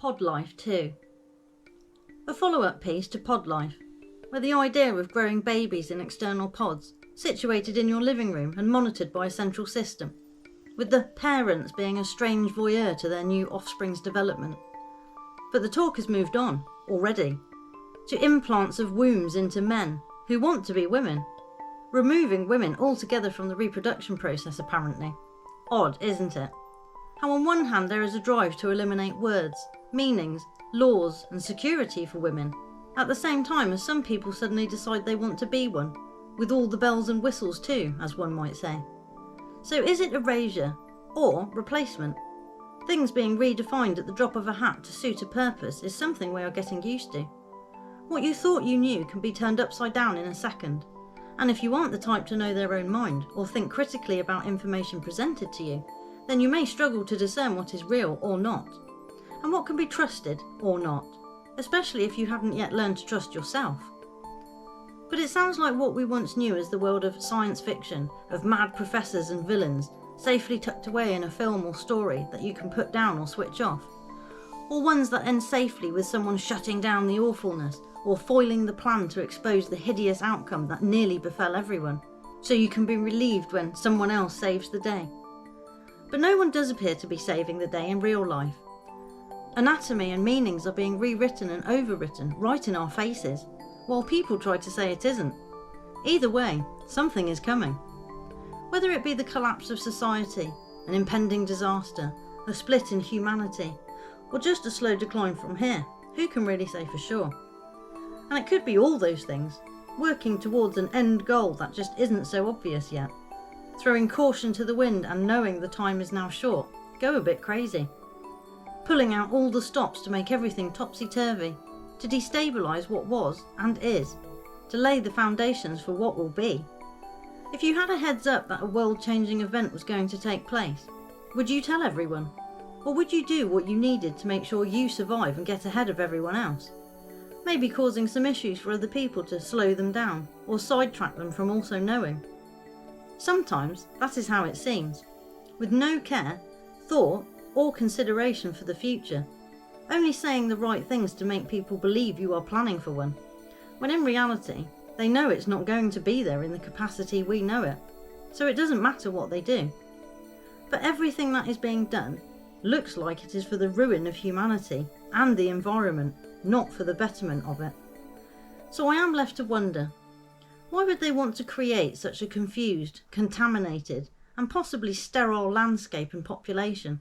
Pod Life 2. A follow-up piece to Pod Life, where the idea of growing babies in external pods, situated in your living room and monitored by a central system, with the parents being a strange voyeur to their new offspring's development. But the talk has moved on, already, to implants of wombs into men who want to be women, removing women altogether from the reproduction process apparently. Odd, isn't it? How on one hand there is a drive to eliminate words, meanings, laws and security for women, at the same time as some people suddenly decide they want to be one, with all the bells and whistles too, as one might say. So is it erasure or replacement? Things being redefined at the drop of a hat to suit a purpose is something we are getting used to. What you thought you knew can be turned upside down in a second, and if you aren't the type to know their own mind or think critically about information presented to you, then you may struggle to discern what is real or not, and what can be trusted or not, especially if you haven't yet learned to trust yourself. But it sounds like what we once knew as the world of science fiction, of mad professors and villains, safely tucked away in a film or story that you can put down or switch off, or ones that end safely with someone shutting down the awfulness or foiling the plan to expose the hideous outcome that nearly befell everyone, so you can be relieved when someone else saves the day. But no one does appear to be saving the day in real life. Anatomy and meanings are being rewritten and overwritten right in our faces, while people try to say it isn't. Either way, something is coming. Whether it be the collapse of society, an impending disaster, a split in humanity, or just a slow decline from here, who can really say for sure? And it could be all those things, working towards an end goal that just isn't so obvious yet. Throwing caution to the wind and knowing the time is now short, go a bit crazy. Pulling out all the stops to make everything topsy-turvy, to destabilise what was and is, to lay the foundations for what will be. If you had a heads up that a world-changing event was going to take place, would you tell everyone? Or would you do what you needed to make sure you survive and get ahead of everyone else? Maybe causing some issues for other people to slow them down or sidetrack them from also knowing. Sometimes that is how it seems, with no care, thought or consideration for the future, only saying the right things to make people believe you are planning for one, when in reality they know it's not going to be there in the capacity we know it, so it doesn't matter what they do. But everything that is being done looks like it is for the ruin of humanity and the environment, not for the betterment of it. So I am left to wonder, why would they want to create such a confused, contaminated and possibly sterile landscape and population,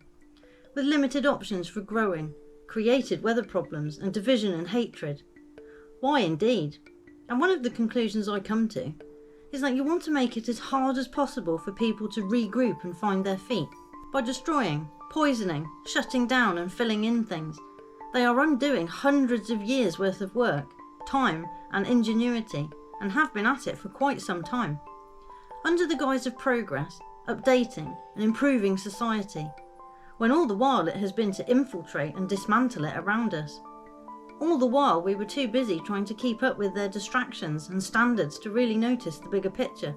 with limited options for growing, created weather problems and division and hatred? Why indeed? And one of the conclusions I come to is that you want to make it as hard as possible for people to regroup and find their feet, by destroying, poisoning, shutting down and filling in things. They are undoing hundreds of years worth of work, time and ingenuity, and have been at it for quite some time, under the guise of progress, updating and improving society, when all the while it has been to infiltrate and dismantle it around us. All the while we were too busy trying to keep up with their distractions and standards to really notice the bigger picture,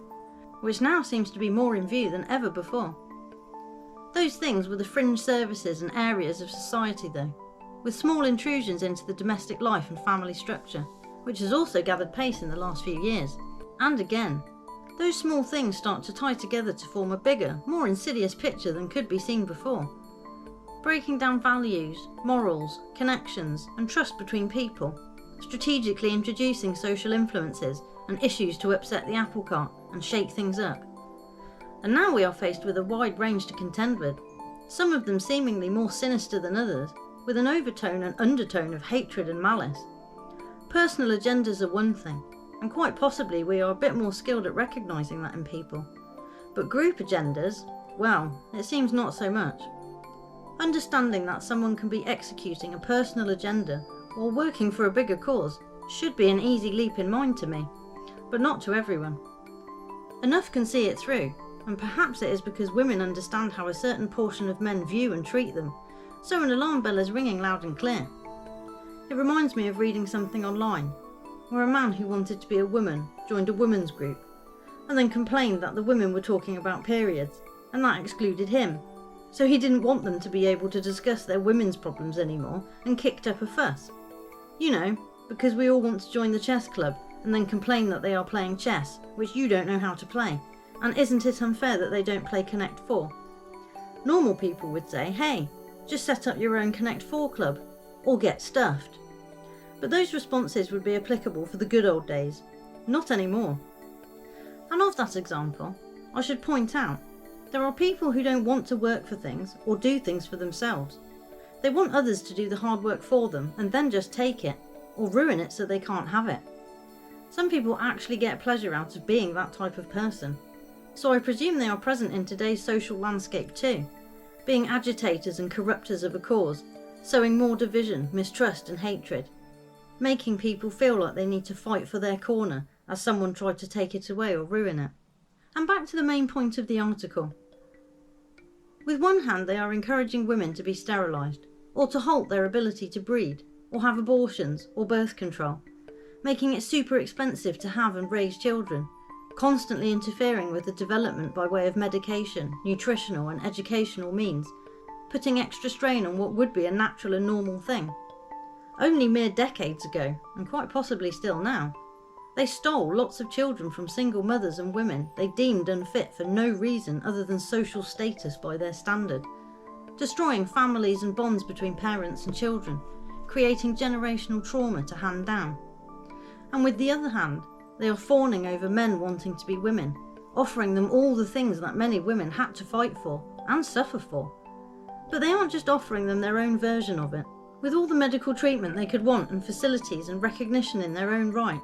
which now seems to be more in view than ever before. Those things were the fringe services and areas of society though, with small intrusions into the domestic life and family structure, which has also gathered pace in the last few years. And again, those small things start to tie together to form a bigger, more insidious picture than could be seen before, breaking down values, morals, connections and trust between people, strategically introducing social influences and issues to upset the apple cart and shake things up. And now we are faced with a wide range to contend with, some of them seemingly more sinister than others, with an overtone and undertone of hatred and malice. Personal agendas are one thing, and quite possibly we are a bit more skilled at recognising that in people. But group agendas, well, it seems not so much. Understanding that someone can be executing a personal agenda while working for a bigger cause should be an easy leap in mind to me, but not to everyone. Enough can see it through, and perhaps it is because women understand how a certain portion of men view and treat them, so an alarm bell is ringing loud and clear. It reminds me of reading something online, where a man who wanted to be a woman joined a women's group, and then complained that the women were talking about periods, and that excluded him, so he didn't want them to be able to discuss their women's problems anymore and kicked up a fuss. You know, because we all want to join the chess club and then complain that they are playing chess, which you don't know how to play, and isn't it unfair that they don't play Connect 4? Normal people would say, hey, just set up your own Connect 4 club, or get stuffed. But those responses would be applicable for the good old days, not anymore. And of that example, I should point out, there are people who don't want to work for things or do things for themselves. They want others to do the hard work for them and then just take it, or ruin it so they can't have it. Some people actually get pleasure out of being that type of person, so I presume they are present in today's social landscape too, being agitators and corruptors of a cause, sowing more division, mistrust and hatred, making people feel like they need to fight for their corner as someone tried to take it away or ruin it. And back to the main point of the article. With one hand, they are encouraging women to be sterilised, or to halt their ability to breed, or have abortions, or birth control, making it super expensive to have and raise children, constantly interfering with the development by way of medication, nutritional and educational means, putting extra strain on what would be a natural and normal thing. Only mere decades ago, and quite possibly still now, they stole lots of children from single mothers and women they deemed unfit for no reason other than social status by their standard, destroying families and bonds between parents and children, creating generational trauma to hand down. And with the other hand, they are fawning over men wanting to be women, offering them all the things that many women had to fight for and suffer for. But they aren't just offering them their own version of it, with all the medical treatment they could want and facilities and recognition in their own right.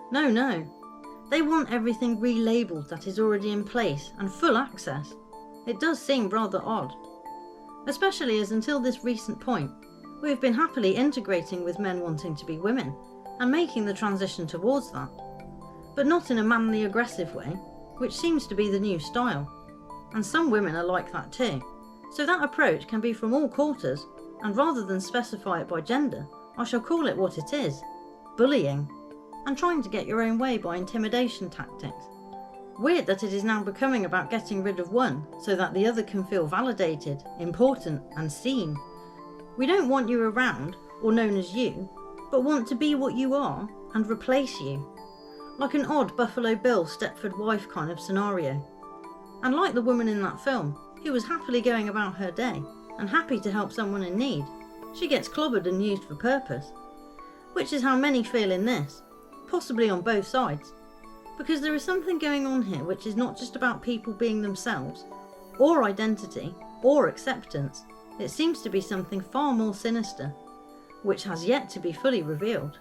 No. They want everything relabelled that is already in place and full access. It does seem rather odd. Especially as until this recent point, we have been happily integrating with men wanting to be women and making the transition towards that. But not in a manly aggressive way, which seems to be the new style. And some women are like that too. So that approach can be from all quarters, and rather than specify it by gender, I shall call it what it is: bullying, and trying to get your own way by intimidation tactics. Weird that it is now becoming about getting rid of one so that the other can feel validated, important and seen. We don't want you around, or known as you, but want to be what you are and replace you. Like an odd Buffalo Bill Stepford wife kind of scenario. And like the woman in that film, who was happily going about her day and happy to help someone in need, she gets clobbered and used for purpose. Which is how many feel in this, possibly on both sides, because there is something going on here which is not just about people being themselves, or identity, or acceptance. It seems to be something far more sinister, which has yet to be fully revealed.